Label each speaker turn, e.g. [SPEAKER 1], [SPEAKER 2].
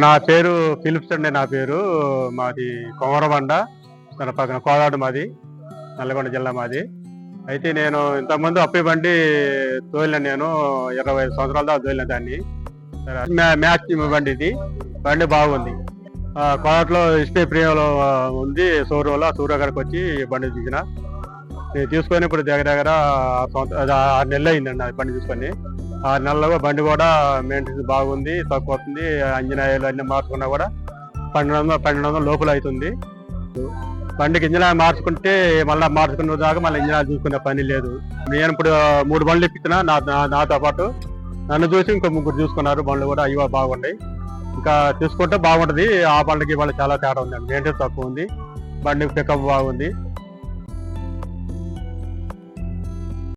[SPEAKER 1] నా పేరు ఫిలిప్స్ అండి. నా పేరు మాది కొమరబండ, దాని పక్కన కోదాడు మాది, నల్గొండ జిల్లా మాది. అయితే నేను ఇంతకుముందు అప్పి బండి తోలిన, నేను 25 సంవత్సరాల దాకా తోలిన దాన్ని. మ్యాచ్ బండి ఇది. బండి బాగుంది. కోదాట్లో ఇస్టే ప్రియంలో ఉంది షోరూంలో. సూర్యగారికి వచ్చి బండి తీసిన, నేను తీసుకొని ఇప్పుడు దగ్గర 6 నెలలు అయిందండి ఆ బండి తీసుకొని. 6 నెలల్లో బండి కూడా మెయింటెనెన్స్ బాగుంది, తక్కువ వస్తుంది. ఇంజిన్ ఆయిల్ అన్ని మార్చుకున్నా కూడా 1200 లోపల అవుతుంది. బండికి ఇంజిన్ ఆయిల్ మార్చుకుంటే మళ్ళీ మార్చుకున్న దాకా మళ్ళీ ఇంజిన్ ఆయిల్ చూసుకునే పని లేదు. నేను ఇప్పుడు 3 బండ్లు ఇప్పించిన నాతో పాటు. నన్ను చూసి ఇంకో 3 చూసుకున్నారు. బండ్లు కూడా అవి బాగున్నాయి. ఇంకా తీసుకుంటే బాగుంటది. ఆ బండికి చాలా తేడా ఉందండి. మెయింటెనెన్స్ తక్కువ ఉంది, బండి పికప్ బాగుంది.